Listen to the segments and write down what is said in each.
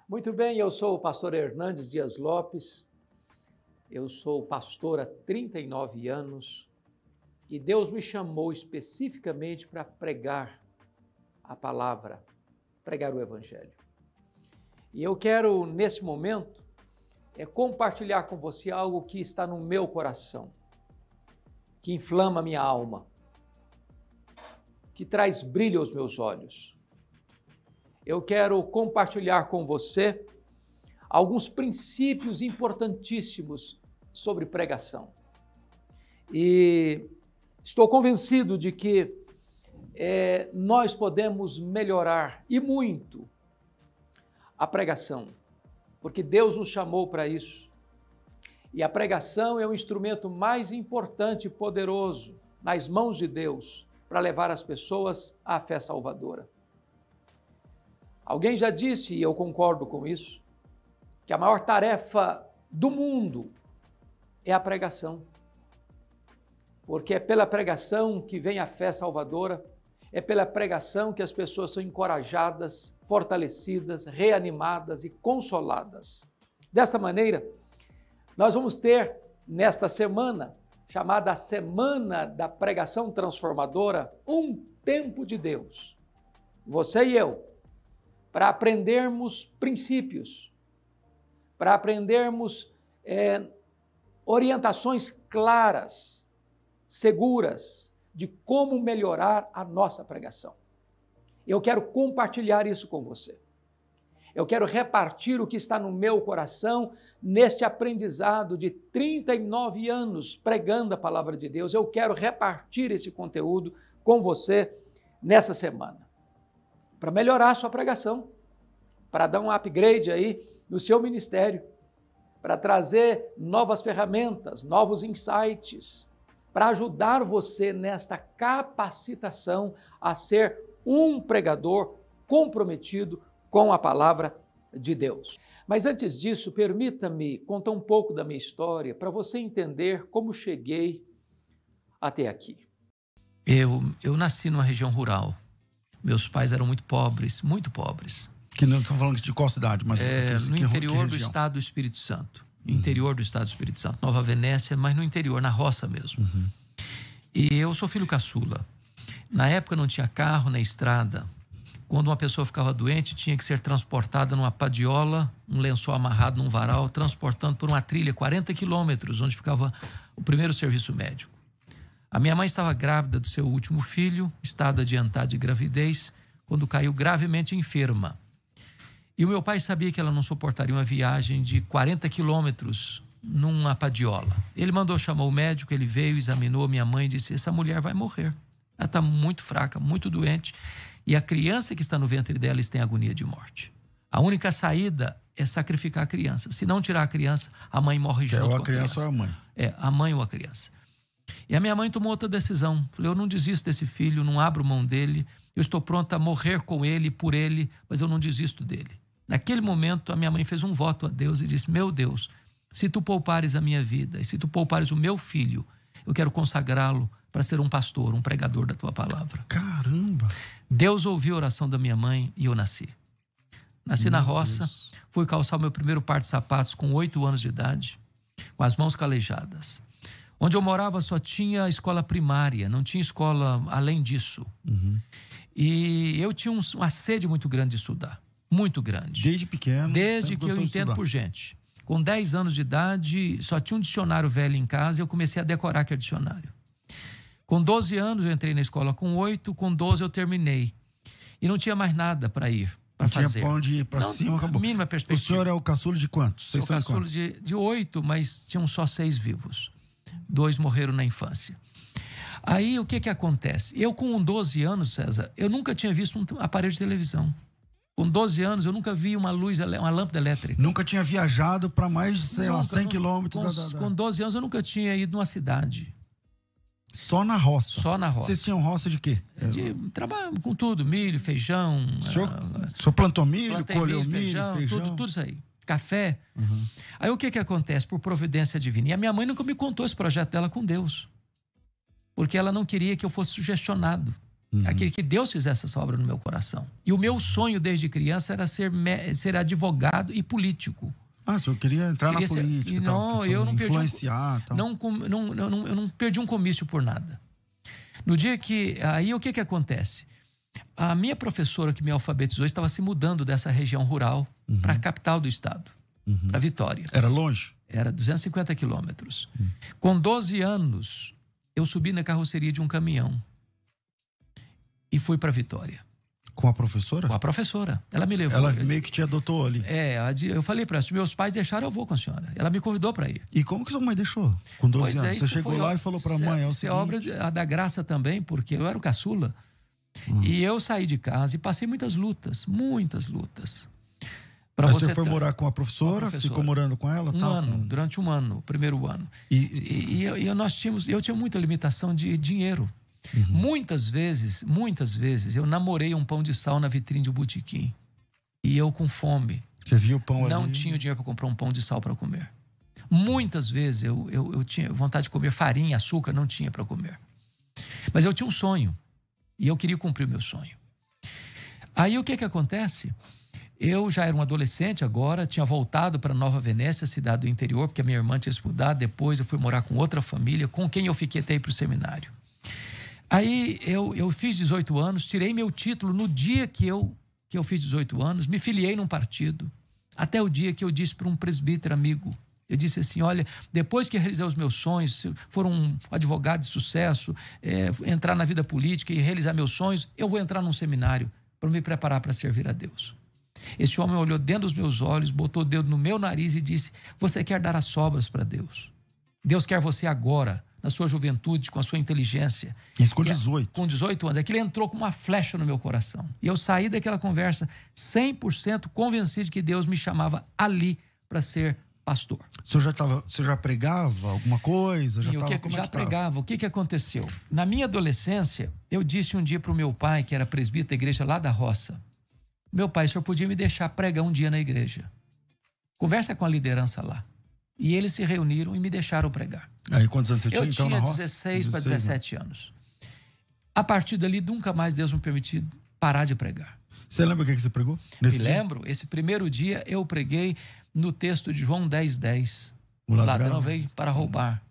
Muito bem, eu sou o pastor Hernandes Dias Lopes, eu sou pastor há 39 anos e Deus me chamou especificamente para pregar a palavra, pregar o Evangelho. E eu quero, nesse momento, compartilhar com você algo que está no meu coração, que inflama a minha alma, que traz brilho aos meus olhos. Eu quero compartilhar com você alguns princípios importantíssimos sobre pregação. E estou convencido de que nós podemos melhorar, e muito, a pregação, porque Deus nos chamou para isso. E a pregação é o instrumento mais importante e poderoso nas mãos de Deus para levar as pessoas à fé salvadora. Alguém já disse, e eu concordo com isso, que a maior tarefa do mundo é a pregação. Porque é pela pregação que vem a fé salvadora, é pela pregação que as pessoas são encorajadas, fortalecidas, reanimadas e consoladas. Desta maneira, nós vamos ter nesta semana, chamada Semana da Pregação Transformadora, um tempo de Deus. Você e eu, para aprendermos princípios, para aprendermos orientações claras, seguras, de como melhorar a nossa pregação. Eu quero compartilhar isso com você. Eu quero repartir o que está no meu coração neste aprendizado de 39 anos pregando a palavra de Deus. Eu quero repartir esse conteúdo com você nessa semana, para melhorar a sua pregação, para dar um upgrade aí no seu ministério, para trazer novas ferramentas, novos insights, para ajudar você nesta capacitação a ser um pregador comprometido com a palavra de Deus. Mas antes disso, permita-me contar um pouco da minha história para você entender como cheguei até aqui. Eu nasci numa região rural. Meus pais eram muito pobres, muito pobres. Que não estão falando de qual cidade, mas no interior do estado do Espírito Santo. Interior do estado do Espírito Santo, Nova Venécia, mas no interior, na roça mesmo. E eu sou filho caçula. Na época não tinha carro nem estrada. Quando uma pessoa ficava doente, tinha que ser transportada numa padiola, um lençol amarrado num varal, transportando por uma trilha 40 quilômetros, onde ficava o primeiro serviço médico. A minha mãe estava grávida do seu último filho, estado adiantado de gravidez, quando caiu gravemente enferma. E o meu pai sabia que ela não suportaria uma viagem de 40 quilômetros numa padiola. Ele mandou chamar o médico, ele veio, examinou a minha mãe e disse: essa mulher vai morrer. Ela está muito fraca, muito doente, e a criança que está no ventre dela está em agonia de morte. A única saída é sacrificar a criança. Se não tirar a criança, a mãe morre junto com a criança. Ou a mãe. A mãe ou a criança. E a minha mãe tomou outra decisão. Falei: eu não desisto desse filho, não abro mão dele, eu estou pronta a morrer com ele, por ele, mas eu não desisto dele. Naquele momento, a minha mãe fez um voto a Deus e disse: meu Deus, se tu poupares a minha vida e se tu poupares o meu filho, eu quero consagrá-lo para ser um pastor, um pregador da tua palavra. Caramba! Deus ouviu a oração da minha mãe e eu nasci. Nasci na roça, fui calçar o meu primeiro par de sapatos com 8 anos de idade, com as mãos calejadas. Onde eu morava só tinha escola primária, não tinha escola além disso. E eu tinha uma sede muito grande de estudar, muito grande. Desde pequeno? Desde que eu entendo por gente. Com 10 anos de idade, só tinha um dicionário velho em casa e eu comecei a decorar aquele dicionário. Com 12 anos eu entrei na escola, com 8, com 12 eu terminei. E não tinha mais nada para ir, para fazer. Não tinha pra onde ir, para cima, acabou. Mínima perspectiva. O senhor é o caçula de quantos? Sou caçula de 8, mas tinham só 6 vivos. 2 morreram na infância. Aí o que acontece? Eu com 12 anos, César, eu nunca tinha visto um aparelho de televisão. Com 12 anos, eu nunca vi uma lâmpada elétrica. Nunca tinha viajado para mais de, sei lá, 100 quilômetros. Com 12 anos, eu nunca tinha ido numa cidade. Só na roça? Só na roça. Vocês tinham roça de quê? De trabalho com tudo, milho, feijão. O senhor plantou milho, colheu milho, feijão? Tudo isso aí. Café. Aí o que acontece? Por providência divina. E a minha mãe nunca me contou esse projeto dela com Deus. porque ela não queria que eu fosse sugestionado. Ela queria que Deus fizesse essa obra no meu coração. E o meu sonho desde criança era ser advogado e político. Ah, o senhor queria entrar na política, não, eu não influenciar, tal. Eu não perdi um comício por nada. No dia que... Aí o que acontece? A minha professora que me alfabetizou estava se mudando dessa região rural para a capital do estado, para Vitória. Era longe? Era 250 quilômetros. Com 12 anos, eu subi na carroceria de um caminhão e fui para Vitória. Com a professora? Com a professora. Ela me levou. Ela meio que te adotou ali. Eu falei para ela, se meus pais deixaram, eu vou com a senhora. Ela me convidou para ir. E como que sua mãe deixou? Com 12 anos? Você chegou lá e falou para a mãe, Isso é obra da graça também, porque eu era o caçula. E eu saí de casa e passei muitas lutas. Aí você foi morar com a professora, ficou morando com ela? Durante um ano, o primeiro ano. Eu tinha muita limitação de dinheiro. Muitas vezes, eu namorei um pão de sal na vitrine de um botequim. E eu com fome. Você viu o pão ali? Não tinha dinheiro para comprar um pão de sal para comer. Muitas vezes eu tinha vontade de comer farinha, açúcar, não tinha para comer. Mas eu tinha um sonho. E eu queria cumprir o meu sonho. Aí o que acontece? Eu já era um adolescente agora, tinha voltado para Nova Venécia, cidade do interior, porque a minha irmã tinha estudado. Depois eu fui morar com outra família, com quem eu fiquei até ir para o seminário. Aí eu fiz 18 anos, tirei meu título no dia que eu fiz 18 anos, me filiei num partido, até o dia que eu disse para um presbítero amigo, eu disse assim, olha, depois que realizar os meus sonhos, for um advogado de sucesso, entrar na vida política e realizar meus sonhos, eu vou entrar num seminário para me preparar para servir a Deus. Esse homem olhou dentro dos meus olhos, botou o dedo no meu nariz e disse, você quer dar as sobras para Deus. Deus quer você agora, na sua juventude, com a sua inteligência. Isso com 18? Com 18 anos. Aquilo entrou como uma flecha no meu coração. E eu saí daquela conversa 100% convencido de que Deus me chamava ali para ser pastor. Você já pregava alguma coisa? Já pregava. O que aconteceu? Na minha adolescência, eu disse um dia para o meu pai, que era presbítero da igreja lá da roça, meu pai, o senhor podia me deixar pregar um dia na igreja. Conversa com a liderança lá. E eles se reuniram e me deixaram pregar. Aí quantos anos você tinha? Eu tinha 16 para 17 anos. A partir dali, nunca mais Deus me permitiu parar de pregar. Você lembra o que você pregou? Lembro. Esse primeiro dia eu preguei no texto de João 10:10. O ladrão veio para roubar.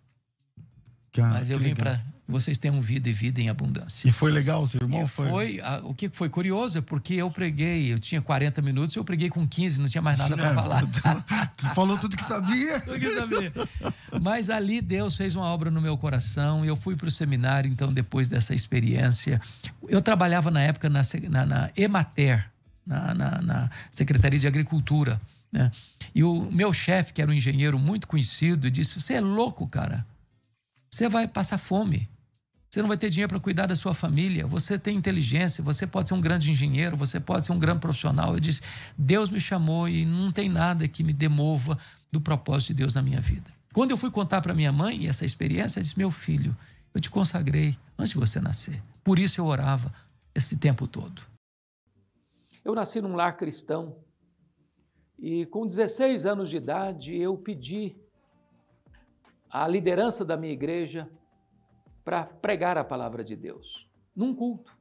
Mas eu vim para que vocês tenham vida e vida em abundância. E foi legal, seu irmão? O que foi curioso é porque eu tinha 40 minutos, eu preguei com 15, não tinha mais nada para falar. Tu falou tudo que sabia. Tudo que sabia. Mas ali Deus fez uma obra no meu coração, eu fui para o seminário, então, depois dessa experiência. Eu trabalhava na época na Emater, na Secretaria de Agricultura, né? E o meu chefe, que era um engenheiro muito conhecido, disse, você é louco, cara. Você vai passar fome. Você não vai ter dinheiro para cuidar da sua família. Você tem inteligência, você pode ser um grande engenheiro, você pode ser um grande profissional. Eu disse, Deus me chamou e não tem nada que me demova do propósito de Deus na minha vida. Quando eu fui contar para minha mãe essa experiência, ela disse, meu filho, eu te consagrei antes de você nascer. Por isso eu orava esse tempo todo. Eu nasci num lar cristão e com 16 anos de idade eu pedi a liderança da minha igreja para pregar a palavra de Deus, num culto.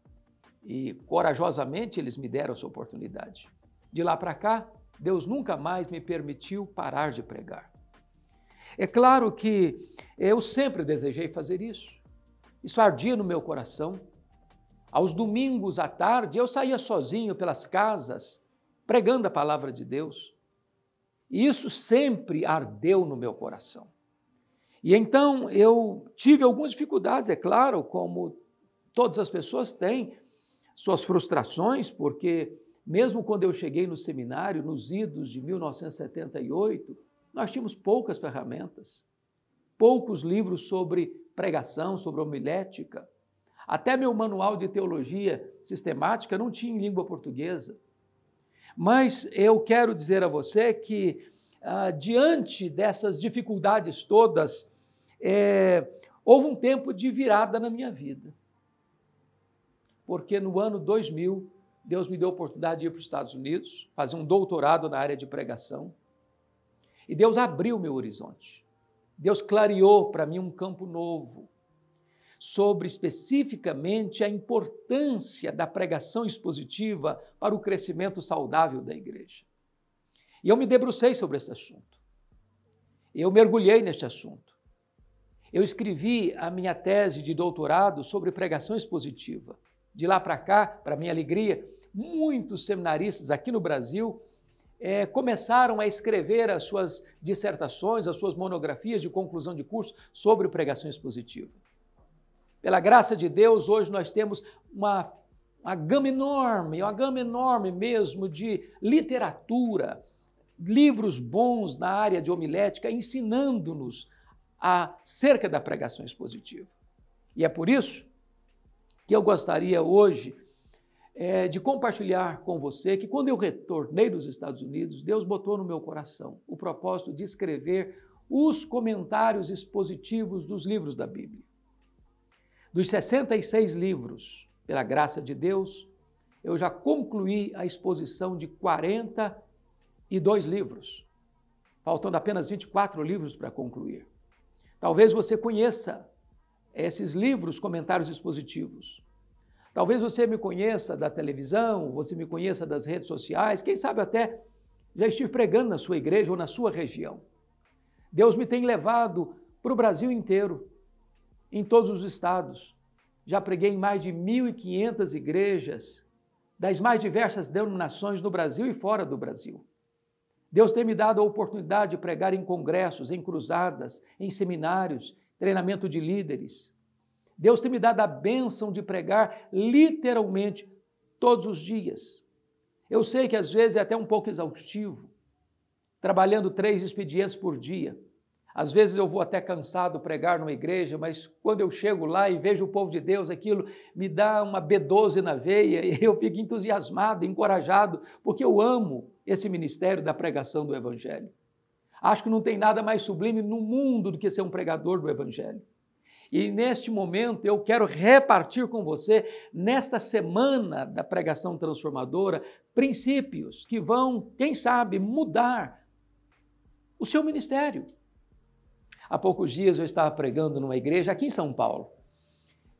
E corajosamente eles me deram essa oportunidade. De lá para cá, Deus nunca mais me permitiu parar de pregar. É claro que eu sempre desejei fazer isso. Isso ardia no meu coração. Aos domingos à tarde, eu saía sozinho pelas casas, pregando a palavra de Deus. E isso sempre ardeu no meu coração. E então eu tive algumas dificuldades, é claro, como todas as pessoas têm suas frustrações, porque mesmo quando eu cheguei no seminário, nos idos de 1978, nós tínhamos poucas ferramentas, poucos livros sobre pregação, sobre homilética. Até meu manual de teologia sistemática não tinha em língua portuguesa. Mas eu quero dizer a você que, diante dessas dificuldades todas, houve um tempo de virada na minha vida. Porque no ano 2000, Deus me deu a oportunidade de ir para os Estados Unidos, fazer um doutorado na área de pregação. E Deus abriu meu horizonte. Deus clareou para mim um campo novo. sobre especificamente a importância da pregação expositiva para o crescimento saudável da igreja. E eu me debrucei sobre esse assunto. Eu mergulhei neste assunto. Eu escrevi a minha tese de doutorado sobre pregação expositiva. De lá para cá, para minha alegria, muitos seminaristas aqui no Brasil começaram a escrever as suas dissertações, as suas monografias de conclusão de curso sobre pregação expositiva. Pela graça de Deus, hoje nós temos uma gama enorme mesmo de literatura, livros bons na área de homilética, ensinando-nos acerca da pregação expositiva. E é por isso que eu gostaria hoje de compartilhar com você que quando eu retornei dos Estados Unidos, Deus botou no meu coração o propósito de escrever os comentários expositivos dos livros da Bíblia. Dos 66 livros, pela graça de Deus, eu já concluí a exposição de 42 livros, faltando apenas 24 livros para concluir. Talvez você conheça esses livros, comentários expositivos. Talvez você me conheça da televisão, você me conheça das redes sociais, quem sabe até já estive pregando na sua igreja ou na sua região. Deus me tem levado para o Brasil inteiro, em todos os estados. Já preguei em mais de 1.500 igrejas, das mais diversas denominações no Brasil e fora do Brasil. Deus tem me dado a oportunidade de pregar em congressos, em cruzadas, em seminários, treinamento de líderes. Deus tem me dado a bênção de pregar literalmente todos os dias. Eu sei que às vezes é até um pouco exaustivo, trabalhando 3 expedientes por dia. Às vezes eu vou até cansado pregar numa igreja, mas quando eu chego lá e vejo o povo de Deus, aquilo me dá uma B12 na veia e eu fico entusiasmado, encorajado, porque eu amo esse ministério da pregação do Evangelho. Acho que não tem nada mais sublime no mundo do que ser um pregador do Evangelho. E neste momento eu quero repartir com você, nesta semana da pregação transformadora, princípios que vão, quem sabe, mudar o seu ministério. Há poucos dias eu estava pregando numa igreja aqui em São Paulo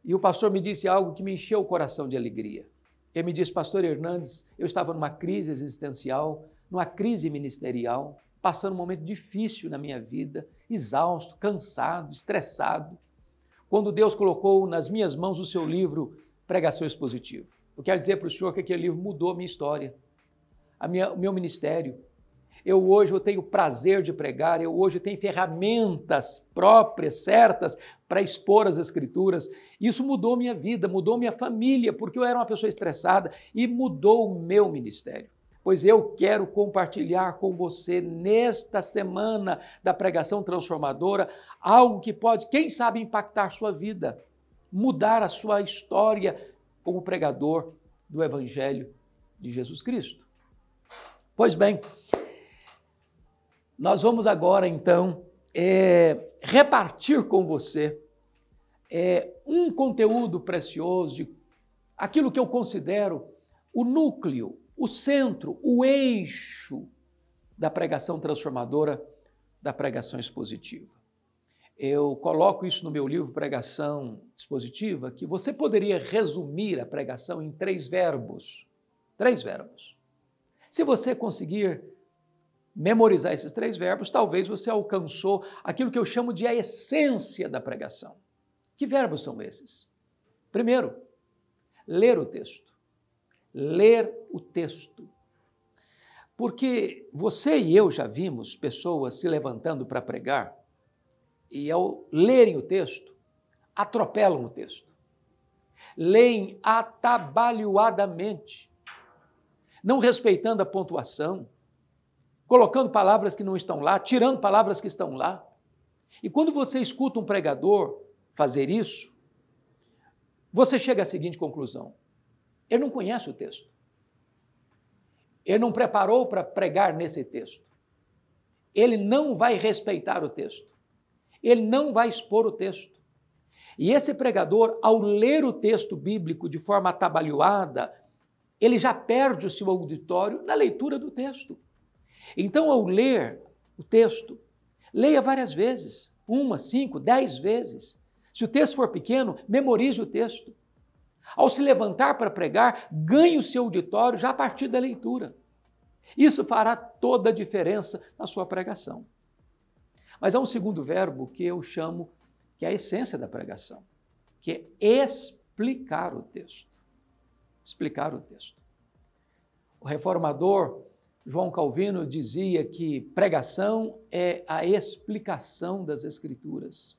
e o pastor me disse algo que me encheu o coração de alegria. Ele me disse: pastor Hernandes, eu estava numa crise existencial, numa crise ministerial, passando um momento difícil na minha vida, exausto, cansado, estressado, quando Deus colocou nas minhas mãos o seu livro Pregação Expositiva. Eu quero dizer para o senhor que aquele livro mudou a minha história, o meu ministério. Hoje eu tenho o prazer de pregar, eu hoje tenho ferramentas próprias, certas, para expor as Escrituras. Isso mudou minha vida, mudou minha família, porque eu era uma pessoa estressada e mudou o meu ministério. Pois eu quero compartilhar com você, nesta semana da pregação transformadora, algo que pode, quem sabe, impactar sua vida, mudar a sua história como pregador do Evangelho de Jesus Cristo. Pois bem, nós vamos agora, então, repartir com você um conteúdo precioso, de aquilo que eu considero o núcleo, o centro, o eixo da pregação transformadora, da pregação expositiva. Eu coloco isso no meu livro Pregação Expositiva, que você poderia resumir a pregação em 3 verbos. 3 verbos. Se você conseguir memorizar esses 3 verbos, talvez você alcançou aquilo que eu chamo de a essência da pregação. Que verbos são esses? Primeiro, ler o texto. Ler o texto. Porque você e eu já vimos pessoas se levantando para pregar e, ao lerem o texto, atropelam o texto. Leem atabalhoadamente, não respeitando a pontuação, colocando palavras que não estão lá, tirando palavras que estão lá. E quando você escuta um pregador fazer isso, você chega à seguinte conclusão: ele não conhece o texto. Ele não preparou para pregar nesse texto. Ele não vai respeitar o texto. Ele não vai expor o texto. E esse pregador, ao ler o texto bíblico de forma atabalhoada, ele já perde o seu auditório na leitura do texto. Então, ao ler o texto, leia várias vezes, 1, 5, 10 vezes. Se o texto for pequeno, memorize o texto. Ao se levantar para pregar, ganhe o seu auditório já a partir da leitura. Isso fará toda a diferença na sua pregação. Mas há um segundo verbo que eu chamo que é a essência da pregação, que é explicar o texto. Explicar o texto. O reformador João Calvino dizia que pregação é a explicação das Escrituras.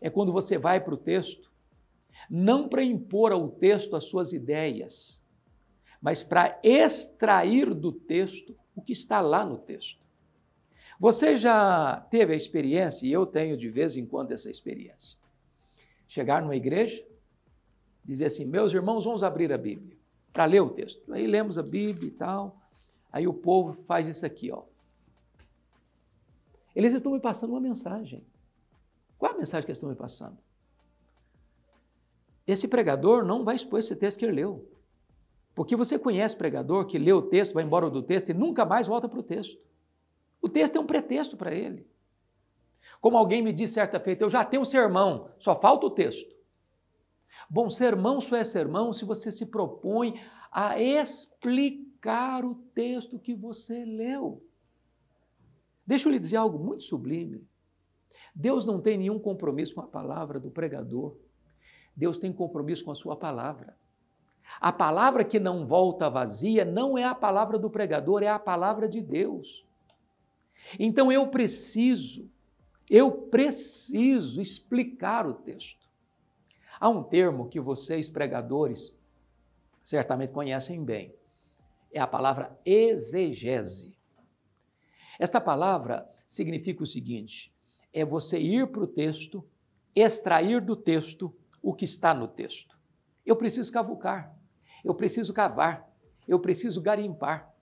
É quando você vai para o texto, não para impor ao texto as suas ideias, mas para extrair do texto o que está lá no texto. Você já teve a experiência, e eu tenho de vez em quando essa experiência, chegar numa igreja, dizer assim, meus irmãos, vamos abrir a Bíblia, para ler o texto. Aí lemos a Bíblia e tal, aí o povo faz isso aqui, ó. Eles estão me passando uma mensagem. Qual é a mensagem que eles estão me passando? Esse pregador não vai expor esse texto que ele leu. Porque você conhece pregador que lê o texto, vai embora do texto e nunca mais volta para o texto. O texto é um pretexto para ele. Como alguém me disse certa feita, eu já tenho um sermão, só falta o texto. Bom, sermão só é sermão se você se propõe a explicar o texto que você leu. Deixa eu lhe dizer algo muito sublime. Deus não tem nenhum compromisso com a palavra do pregador. Deus tem compromisso com a sua palavra. A palavra que não volta vazia não é a palavra do pregador, é a palavra de Deus. Então eu preciso explicar o texto. Há um termo que vocês, pregadores, certamente conhecem bem. É a palavra exegese. Esta palavra significa o seguinte, é você ir para o texto, extrair do texto o que está no texto. Eu preciso cavucar, eu preciso cavar, eu preciso garimpar.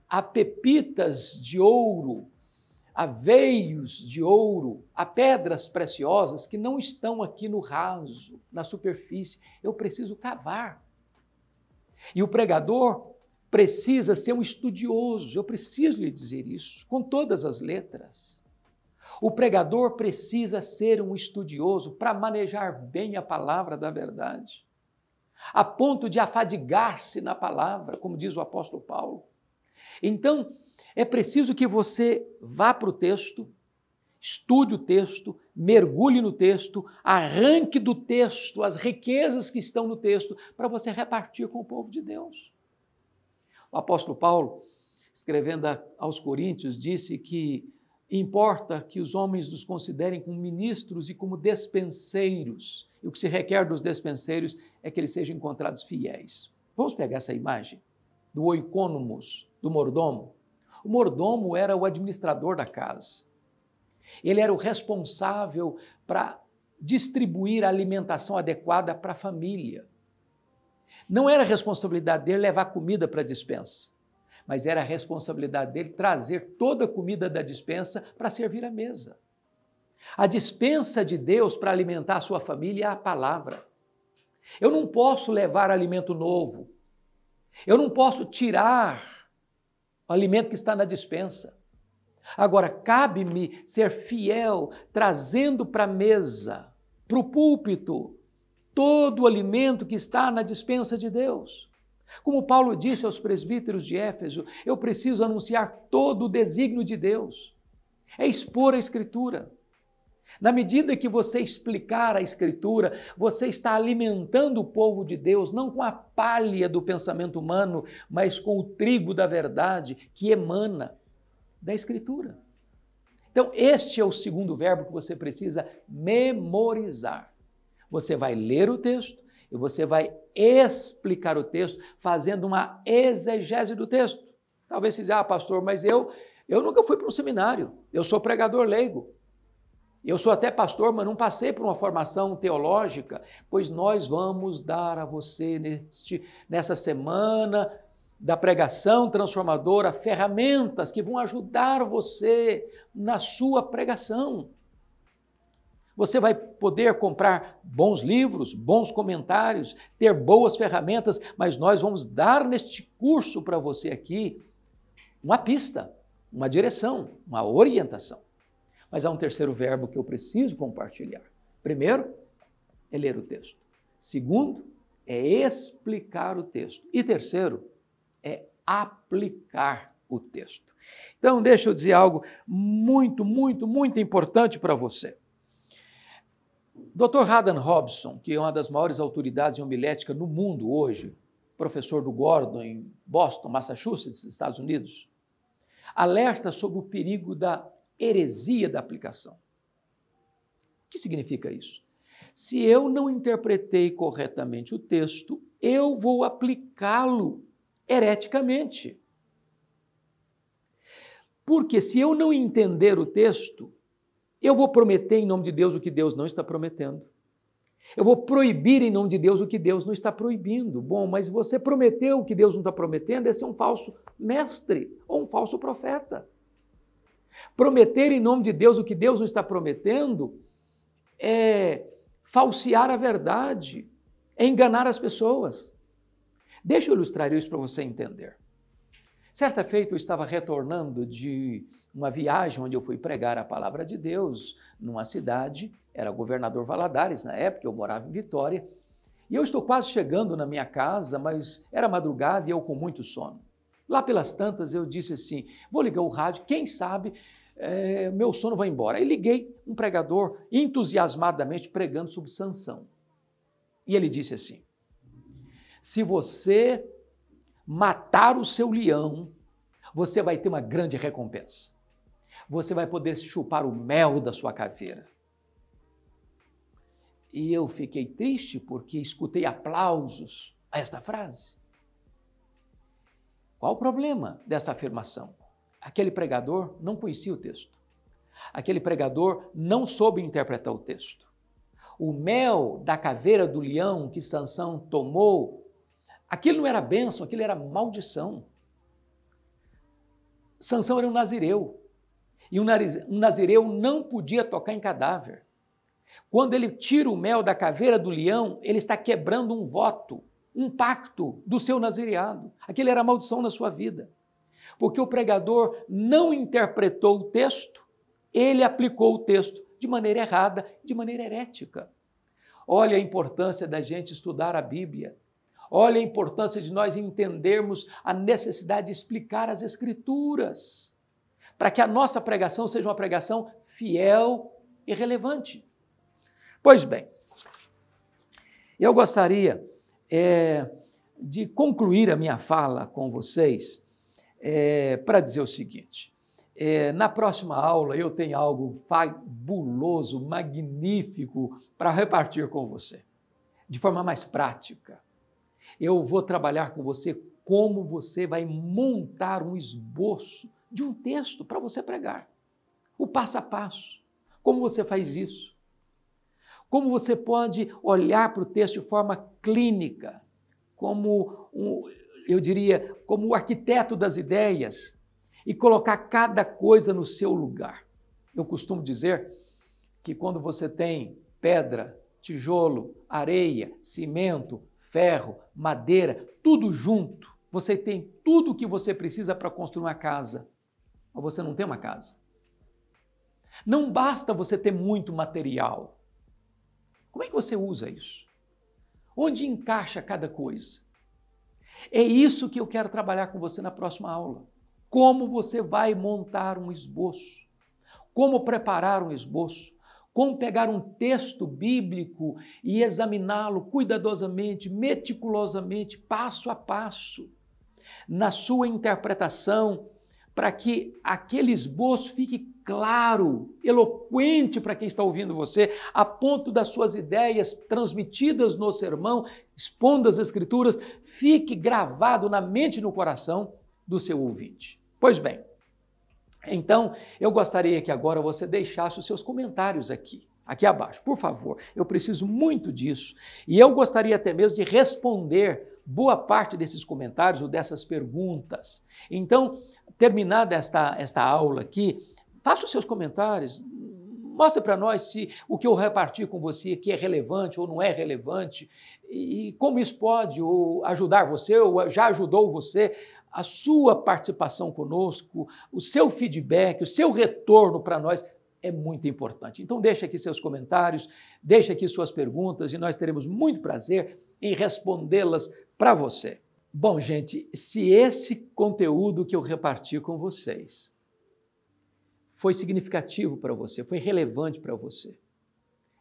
Há pepitas de ouro, há veios de ouro, há pedras preciosas que não estão aqui no raso, na superfície. Eu preciso cavar. E o pregador precisa ser um estudioso, eu preciso lhe dizer isso, com todas as letras. O pregador precisa ser um estudioso para manejar bem a palavra da verdade, a ponto de afadigar-se na palavra, como diz o apóstolo Paulo. Então, é preciso que você vá para o texto, estude o texto, mergulhe no texto, arranque do texto as riquezas que estão no texto, para você repartir com o povo de Deus. O apóstolo Paulo, escrevendo aos Coríntios, disse que importa que os homens nos considerem como ministros e como despenseiros. E o que se requer dos despenseiros é que eles sejam encontrados fiéis. Vamos pegar essa imagem do oikonomos, do mordomo. O mordomo era o administrador da casa. Ele era o responsável para distribuir a alimentação adequada para a família. Não era a responsabilidade dele levar comida para a despensa, mas era a responsabilidade dele trazer toda a comida da despensa para servir à mesa. A despensa de Deus para alimentar a sua família é a palavra. Eu não posso levar alimento novo. Eu não posso tirar o alimento que está na despensa. Agora, cabe-me ser fiel, trazendo para a mesa, para o púlpito, todo o alimento que está na despensa de Deus. Como Paulo disse aos presbíteros de Éfeso, eu preciso anunciar todo o desígnio de Deus. É expor a Escritura. Na medida que você explicar a Escritura, você está alimentando o povo de Deus, não com a palha do pensamento humano, mas com o trigo da verdade que emana da Escritura. Então, este é o segundo verbo que você precisa memorizar. Você vai ler o texto e você vai explicar o texto, fazendo uma exegese do texto. Talvez você diga, pastor, mas eu nunca fui para um seminário, eu sou pregador leigo. Eu sou até pastor, mas não passei por uma formação teológica, pois nós vamos dar a você nessa semana da pregação transformadora ferramentas que vão ajudar você na sua pregação. Você vai poder comprar bons livros, bons comentários, ter boas ferramentas, mas nós vamos dar neste curso para você aqui uma pista, uma direção, uma orientação. Mas há um terceiro verbo que eu preciso compartilhar. Primeiro, é ler o texto. Segundo, é explicar o texto. E terceiro, é aplicar o texto. Então, deixa eu dizer algo muito, muito, muito importante para você. Dr. Haddon Robson, que é uma das maiores autoridades em homilética no mundo hoje, professor do Gordon em Boston, Massachusetts, Estados Unidos, alerta sobre o perigo da heresia da aplicação. O que significa isso? Se eu não interpretei corretamente o texto, eu vou aplicá-lo hereticamente. Porque se eu não entender o texto, eu vou prometer em nome de Deus o que Deus não está prometendo. Eu vou proibir em nome de Deus o que Deus não está proibindo. Bom, mas você prometeu o que Deus não está prometendo, esse é um falso mestre ou um falso profeta. Prometer em nome de Deus o que Deus não está prometendo é falsear a verdade, é enganar as pessoas. Deixa eu ilustrar isso para você entender. Certa feita eu estava retornando de uma viagem onde eu fui pregar a palavra de Deus numa cidade, era Governador Valadares na época, eu morava em Vitória, e eu estou quase chegando na minha casa, mas era madrugada e eu com muito sono. Lá pelas tantas eu disse assim, vou ligar o rádio, quem sabe meu sono vai embora. Aí liguei um pregador entusiasmadamente pregando sobre Sansão. E ele disse assim, se você matar o seu leão, você vai ter uma grande recompensa. Você vai poder chupar o mel da sua caveira. E eu fiquei triste porque escutei aplausos a esta frase. Qual o problema dessa afirmação? Aquele pregador não conhecia o texto. Aquele pregador não soube interpretar o texto. O mel da caveira do leão que Sansão tomou, aquilo não era bênção, aquilo era maldição. Sansão era um nazireu. E um nazireu não podia tocar em cadáver. Quando ele tira o mel da caveira do leão, ele está quebrando um voto, um pacto do seu nazireado. Aquilo era maldição na sua vida. Porque o pregador não interpretou o texto, ele aplicou o texto de maneira errada, de maneira herética. Olha a importância da gente estudar a Bíblia. Olha a importância de nós entendermos a necessidade de explicar as Escrituras, para que a nossa pregação seja uma pregação fiel e relevante. Pois bem, eu gostaria de concluir a minha fala com vocês para dizer o seguinte. Na próxima aula eu tenho algo fabuloso, magnífico para repartir com você, de forma mais prática. Eu vou trabalhar com você como você vai montar um esboço de um texto para você pregar. O passo a passo. Como você faz isso? Como você pode olhar para o texto de forma clínica, como eu diria, como o arquiteto das ideias e colocar cada coisa no seu lugar. Eu costumo dizer que quando você tem pedra, tijolo, areia, cimento, ferro, madeira, tudo junto, você tem tudo o que você precisa para construir uma casa, mas você não tem uma casa. Não basta você ter muito material. Como é que você usa isso? Onde encaixa cada coisa? É isso que eu quero trabalhar com você na próxima aula. Como você vai montar um esboço? Como preparar um esboço? Como pegar um texto bíblico e examiná-lo cuidadosamente, meticulosamente, passo a passo, na sua interpretação, para que aquele esboço fique claro, eloquente para quem está ouvindo você, a ponto das suas ideias transmitidas no sermão, expondo as Escrituras, fique gravado na mente e no coração do seu ouvinte. Pois bem, então eu gostaria que agora você deixasse os seus comentários aqui abaixo, por favor. Eu preciso muito disso e eu gostaria até mesmo de responder boa parte desses comentários ou dessas perguntas. Então, terminada esta aula aqui, faça os seus comentários, mostre para nós se o que eu reparti com você aqui é relevante ou não é relevante e como isso pode ajudar você ou já ajudou você. A sua participação conosco, o seu feedback, o seu retorno para nós é muito importante. Então deixe aqui seus comentários, deixe aqui suas perguntas e nós teremos muito prazer em respondê-las para você. Bom, gente, se esse conteúdo que eu reparti com vocês foi significativo para você, foi relevante para você,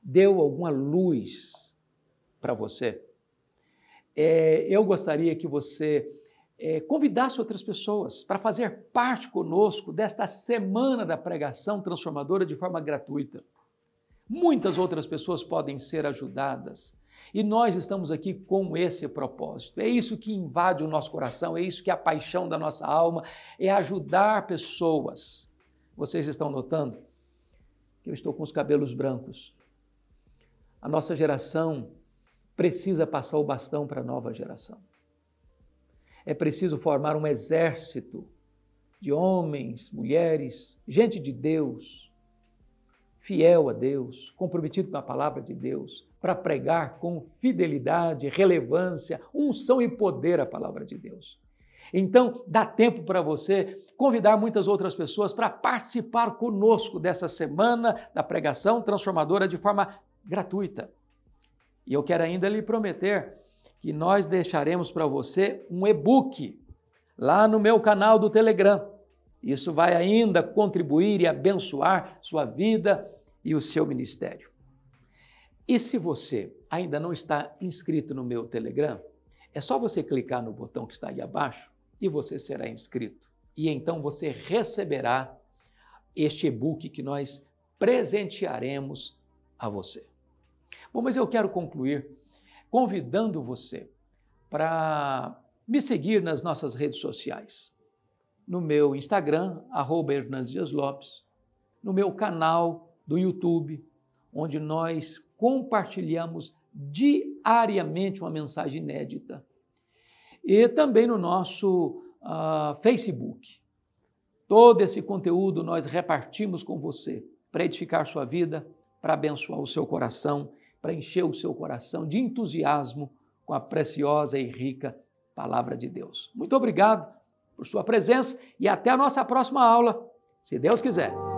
deu alguma luz para você, eu gostaria que você convidasse outras pessoas para fazer parte conosco desta semana da pregação transformadora de forma gratuita. Muitas outras pessoas podem ser ajudadas e nós estamos aqui com esse propósito. É isso que invade o nosso coração, é isso que é a paixão da nossa alma, é ajudar pessoas. Vocês estão notando que eu estou com os cabelos brancos. A nossa geração precisa passar o bastão para a nova geração. É preciso formar um exército de homens, mulheres, gente de Deus, fiel a Deus, comprometido com a palavra de Deus, para pregar com fidelidade, relevância, unção e poder a palavra de Deus. Então, dá tempo para você convidar muitas outras pessoas para participar conosco dessa semana da pregação transformadora de forma gratuita. E eu quero ainda lhe prometer que nós deixaremos para você um e-book lá no meu canal do Telegram. Isso vai ainda contribuir e abençoar sua vida e o seu ministério. E se você ainda não está inscrito no meu Telegram, é só você clicar no botão que está aí abaixo e você será inscrito. E então você receberá este e-book que nós presentearemos a você. Bom, mas eu quero concluir convidando você para me seguir nas nossas redes sociais. No meu Instagram, @HernandesDiasLopes, no meu canal do YouTube, onde nós compartilhamos diariamente uma mensagem inédita. E também no nosso Facebook. Todo esse conteúdo nós repartimos com você para edificar sua vida, para abençoar o seu coração, para encher o seu coração de entusiasmo com a preciosa e rica palavra de Deus. Muito obrigado por sua presença e até a nossa próxima aula, se Deus quiser.